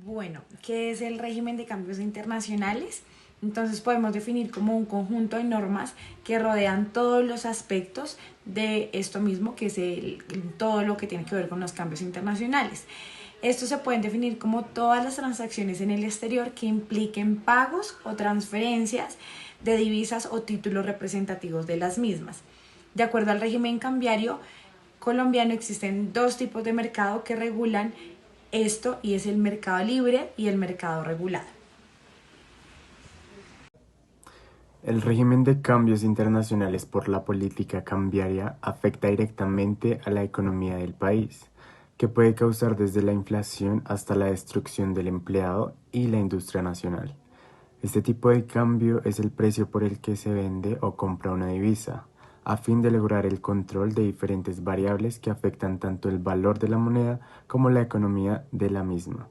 Bueno, ¿qué es el régimen de cambios internacionales? Entonces podemos definir como un conjunto de normas que rodean todos los aspectos de esto mismo, que es todo lo que tiene que ver con los cambios internacionales. Estos se pueden definir como todas las transacciones en el exterior que impliquen pagos o transferencias de divisas o títulos representativos de las mismas. De acuerdo al régimen cambiario colombiano, existen dos tipos de mercado que regulan esto, y es el mercado libre y el mercado regulado. El régimen de cambios internacionales por la política cambiaria afecta directamente a la economía del país, que puede causar desde la inflación hasta la destrucción del empleado y la industria nacional. Este tipo de cambio es el precio por el que se vende o compra una divisa, a fin de lograr el control de diferentes variables que afectan tanto el valor de la moneda como la economía de la misma.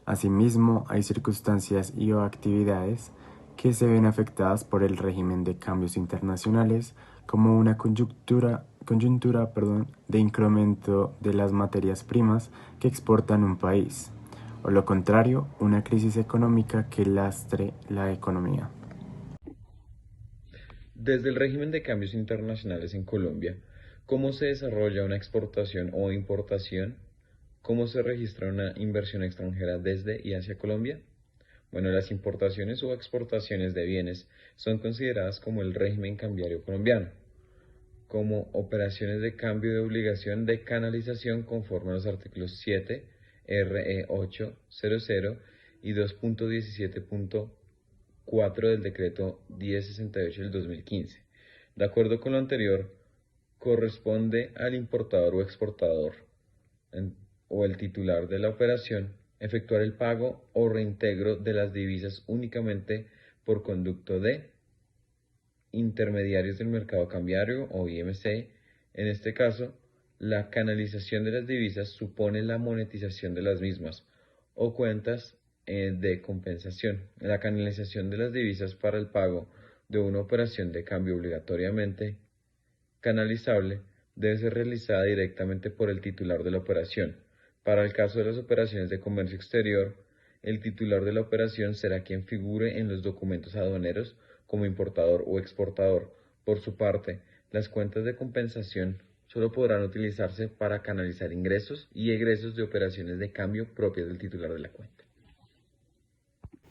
Asimismo, hay circunstancias y o actividades que se ven afectadas por el régimen de cambios internacionales, como una coyuntura de incremento de las materias primas que exportan un país, o lo contrario, una crisis económica que lastre la economía. Desde el régimen de cambios internacionales en Colombia, ¿cómo se desarrolla una exportación o importación? ¿Cómo se registra una inversión extranjera desde y hacia Colombia? Bueno, las importaciones o exportaciones de bienes son consideradas como el régimen cambiario colombiano, como operaciones de cambio de obligación de canalización conforme a los artículos 7, RE 800 y 2.17.4 del decreto 1068 del 2015. De acuerdo con lo anterior, corresponde al importador o exportador o el titular de la operación efectuar el pago o reintegro de las divisas únicamente por conducto de intermediarios del mercado cambiario o IMC. En este caso, la canalización de las divisas supone la monetización de las mismas o cuentas de compensación. La canalización de las divisas para el pago de una operación de cambio obligatoriamente canalizable debe ser realizada directamente por el titular de la operación. Para el caso de las operaciones de comercio exterior, el titular de la operación será quien figure en los documentos aduaneros como importador o exportador. Por su parte, las cuentas de compensación solo podrán utilizarse para canalizar ingresos y egresos de operaciones de cambio propias del titular de la cuenta.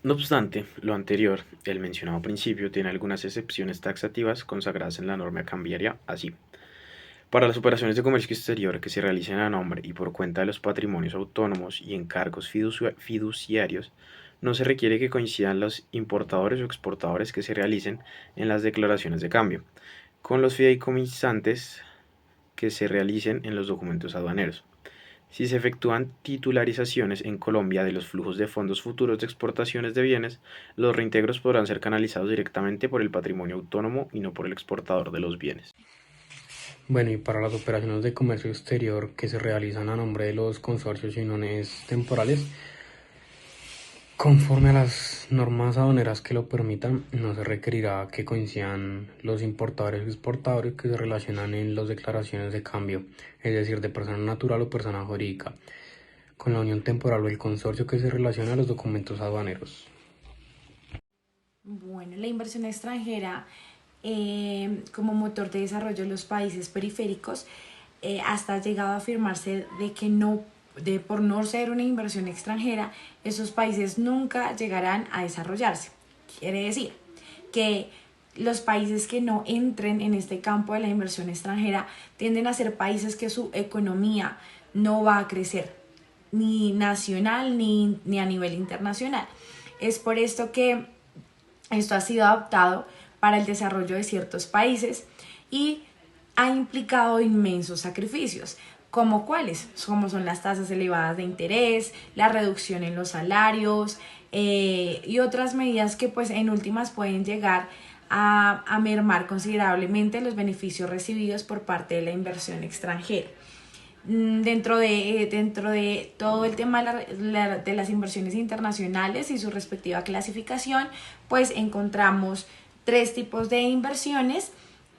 No obstante, lo anterior, el mencionado principio, tiene algunas excepciones taxativas consagradas en la norma cambiaria así. Para las operaciones de comercio exterior que se realicen a nombre y por cuenta de los patrimonios autónomos y encargos fiduciarios, no se requiere que coincidan los importadores o exportadores que se realicen en las declaraciones de cambio, con los fideicomisantes que se realicen en los documentos aduaneros. Si se efectúan titularizaciones en Colombia de los flujos de fondos futuros de exportaciones de bienes, los reintegros podrán ser canalizados directamente por el patrimonio autónomo y no por el exportador de los bienes. Bueno, y para las operaciones de comercio exterior que se realizan a nombre de los consorcios y uniones temporales, conforme a las normas aduaneras que lo permitan, no se requerirá que coincidan los importadores y exportadores que se relacionan en las declaraciones de cambio, es decir, de persona natural o persona jurídica, con la unión temporal o el consorcio que se relaciona a los documentos aduaneros. Bueno, la inversión extranjera como motor de desarrollo de los países periféricos hasta ha llegado a afirmarse de que por no ser una inversión extranjera, esos países nunca llegarán a desarrollarse. Quiere decir que los países que no entren en este campo de la inversión extranjera tienden a ser países que su economía no va a crecer, ni nacional ni a nivel internacional. Es por esto que esto ha sido adaptado para el desarrollo de ciertos países y ha implicado inmensos sacrificios, como cuáles, como son las tasas elevadas de interés, la reducción en los salarios y otras medidas que pues en últimas pueden llegar a mermar considerablemente los beneficios recibidos por parte de la inversión extranjera. Dentro de todo el tema de las inversiones internacionales y su respectiva clasificación, pues encontramos tres tipos de inversiones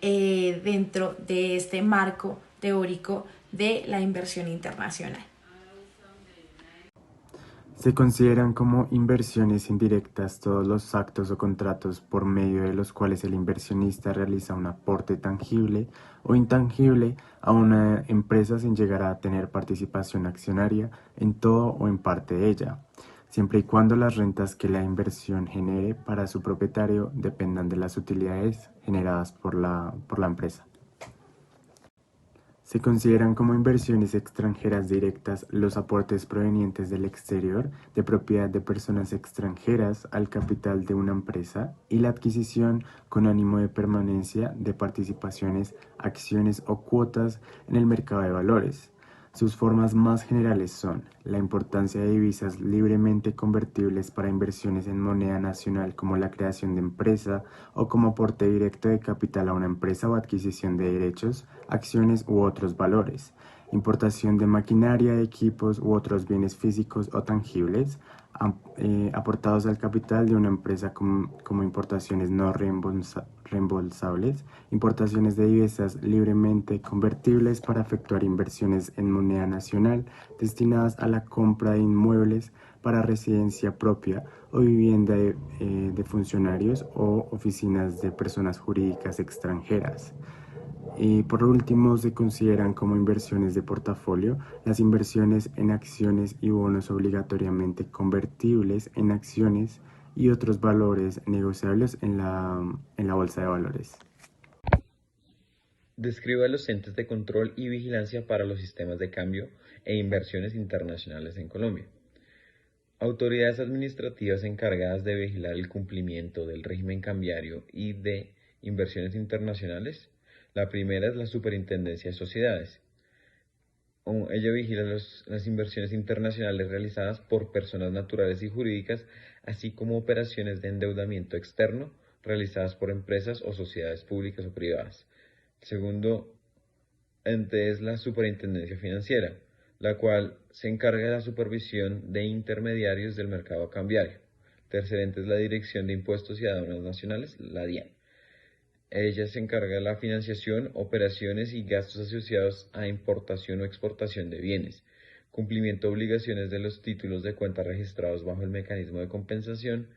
dentro de este marco teórico de la inversión internacional. Se consideran como inversiones indirectas todos los actos o contratos por medio de los cuales el inversionista realiza un aporte tangible o intangible a una empresa sin llegar a tener participación accionaria en todo o en parte de ella, siempre y cuando las rentas que la inversión genere para su propietario dependan de las utilidades generadas por la empresa. Se consideran como inversiones extranjeras directas los aportes provenientes del exterior de propiedad de personas extranjeras al capital de una empresa y la adquisición con ánimo de permanencia de participaciones, acciones o cuotas en el mercado de valores. Sus formas más generales son la importancia de divisas libremente convertibles para inversiones en moneda nacional como la creación de empresa o como aporte directo de capital a una empresa o adquisición de derechos, acciones u otros valores, importación de maquinaria, equipos u otros bienes físicos o tangibles aportados al capital de una empresa como importaciones no reembolsables, importaciones de divisas libremente convertibles para efectuar inversiones en moneda nacional destinadas a la compra de inmuebles para residencia propia o vivienda de funcionarios o oficinas de personas jurídicas extranjeras. Y por último, se consideran como inversiones de portafolio las inversiones en acciones y bonos obligatoriamente convertibles en acciones y otros valores negociables en la bolsa de valores. Describe los entes de control y vigilancia para los sistemas de cambio e inversiones internacionales en Colombia. Autoridades administrativas encargadas de vigilar el cumplimiento del régimen cambiario y de inversiones internacionales. La primera es la Superintendencia de Sociedades. Ella vigila las inversiones internacionales realizadas por personas naturales y jurídicas, así como operaciones de endeudamiento externo realizadas por empresas o sociedades públicas o privadas. El segundo ente es la Superintendencia Financiera, la cual se encarga de la supervisión de intermediarios del mercado cambiario. El tercer ente es la Dirección de Impuestos y Aduanas Nacionales, la DIAN. Ella se encarga de la financiación, operaciones y gastos asociados a importación o exportación de bienes, cumplimiento de obligaciones de los títulos de cuenta registrados bajo el mecanismo de compensación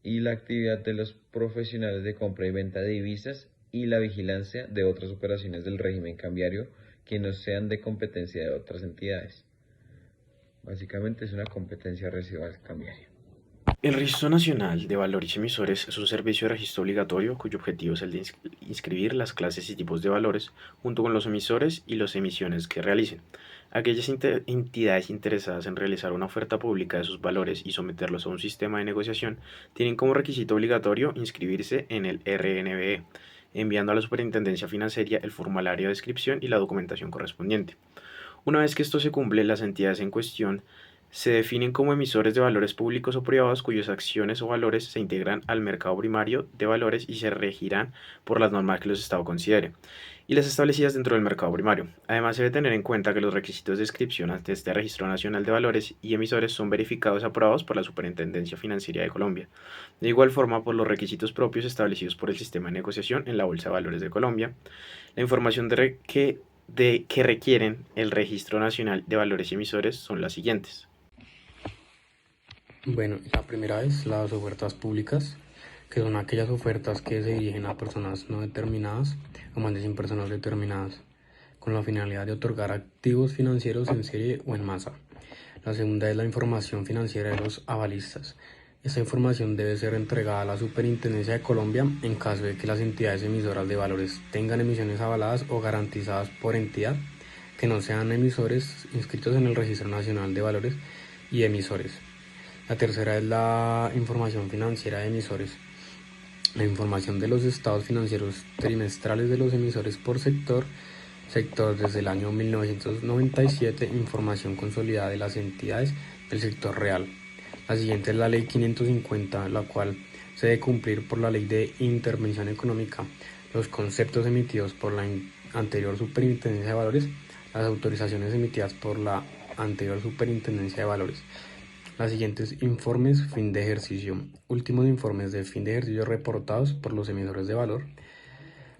y la actividad de los profesionales de compra y venta de divisas y la vigilancia de otras operaciones del régimen cambiario que no sean de competencia de otras entidades. Básicamente es una competencia residual cambiaria. El Registro Nacional de Valores Emisores es un servicio de registro obligatorio cuyo objetivo es el de inscribir las clases y tipos de valores junto con los emisores y las emisiones que realicen. Aquellas entidades interesadas en realizar una oferta pública de sus valores y someterlos a un sistema de negociación tienen como requisito obligatorio inscribirse en el RNBE, enviando a la Superintendencia Financiera el formulario de inscripción y la documentación correspondiente. Una vez que esto se cumple, las entidades en cuestión se definen como emisores de valores públicos o privados cuyas acciones o valores se integran al mercado primario de valores y se regirán por las normas que los Estados consideren y las establecidas dentro del mercado primario. Además, se debe tener en cuenta que los requisitos de inscripción ante este Registro Nacional de Valores y Emisores son verificados y aprobados por la Superintendencia Financiera de Colombia. De igual forma, por los requisitos propios establecidos por el sistema de negociación en la Bolsa de Valores de Colombia, la información que requieren el Registro Nacional de Valores y Emisores son las siguientes. Bueno, la primera es las ofertas públicas, que son aquellas ofertas que se dirigen a personas no determinadas o más de 100 personas determinadas, con la finalidad de otorgar activos financieros en serie o en masa. La segunda es la información financiera de los avalistas. Esta información debe ser entregada a la Superintendencia de Colombia en caso de que las entidades emisoras de valores tengan emisiones avaladas o garantizadas por entidad que no sean emisores inscritos en el Registro Nacional de Valores y Emisores. La tercera es la información financiera de emisores. La información de los estados financieros trimestrales de los emisores por sector desde el año 1997, información consolidada de las entidades del sector real. La siguiente es la Ley 550, la cual se debe cumplir por la Ley de Intervención Económica, los conceptos emitidos por la anterior Superintendencia de Valores, las autorizaciones emitidas por la anterior Superintendencia de Valores. Las siguientes informes fin de ejercicio. Últimos informes de fin de ejercicio reportados por los emisores de valor.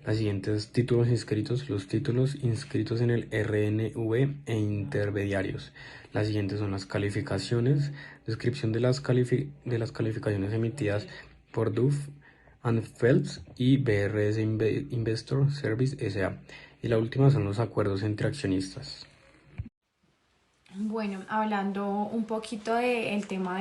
Los siguientes títulos inscritos, los títulos inscritos en el RNV e intermediarios. Las siguientes son las calificaciones, descripción de las calificaciones emitidas por Duff and Phelps y BRS Investor Service S.A. Y la última son los acuerdos entre accionistas. Bueno, hablando un poquito del tema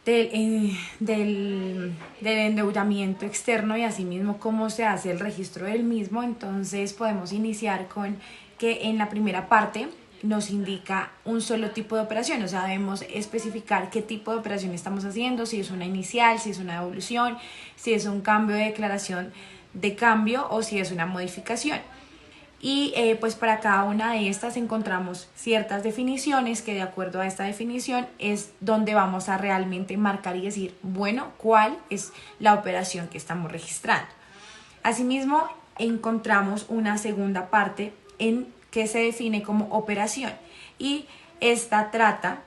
del endeudamiento externo y asimismo cómo se hace el registro del mismo, entonces podemos iniciar con que en la primera parte nos indica un solo tipo de operación, o sea, debemos especificar qué tipo de operación estamos haciendo, si es una inicial, si es una devolución, si es un cambio de declaración de cambio o si es una modificación. Y pues para cada una de estas encontramos ciertas definiciones que de acuerdo a esta definición es donde vamos a realmente marcar y decir, bueno, cuál es la operación que estamos registrando. Asimismo, encontramos una segunda parte en que se define como operación y esta trata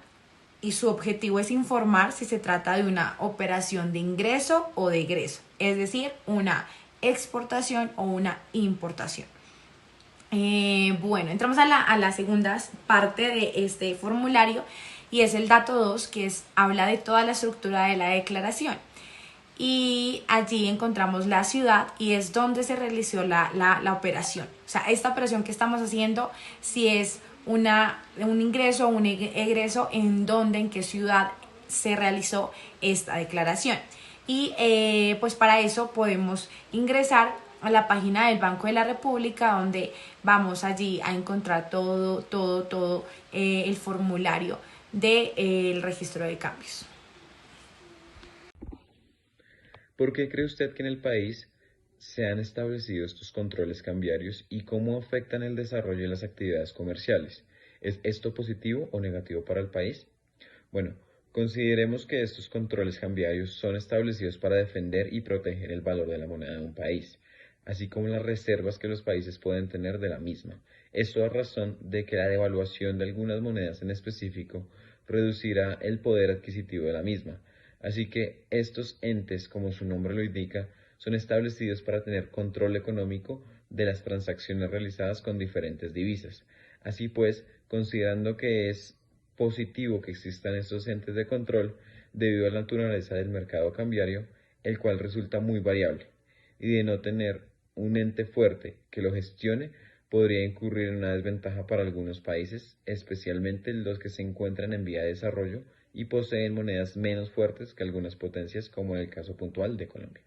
y su objetivo es informar si se trata de una operación de ingreso o de egreso, es decir, una exportación o una importación. Bueno, entramos a la segunda parte de este formulario y es el dato 2, que habla de toda la estructura de la declaración. Y allí encontramos la ciudad y es donde se realizó la operación. O sea, esta operación que estamos haciendo, si es un ingreso o un egreso, en qué ciudad se realizó esta declaración. Y pues para eso podemos ingresar a la página del Banco de la República, donde vamos allí a encontrar todo el formulario del registro de cambios. ¿Por qué cree usted que en el país se han establecido estos controles cambiarios y cómo afectan el desarrollo de las actividades comerciales? ¿Es esto positivo o negativo para el país? Bueno, consideremos que estos controles cambiarios son establecidos para defender y proteger el valor de la moneda de un país, así como las reservas que los países pueden tener de la misma. Esto a razón de que la devaluación de algunas monedas en específico reducirá el poder adquisitivo de la misma. Así que estos entes, como su nombre lo indica, son establecidos para tener control económico de las transacciones realizadas con diferentes divisas. Así pues, considerando que es positivo que existan estos entes de control debido a la naturaleza del mercado cambiario, el cual resulta muy variable, y de no tener un ente fuerte que lo gestione, podría incurrir en una desventaja para algunos países, especialmente los que se encuentran en vía de desarrollo y poseen monedas menos fuertes que algunas potencias, como en el caso puntual de Colombia.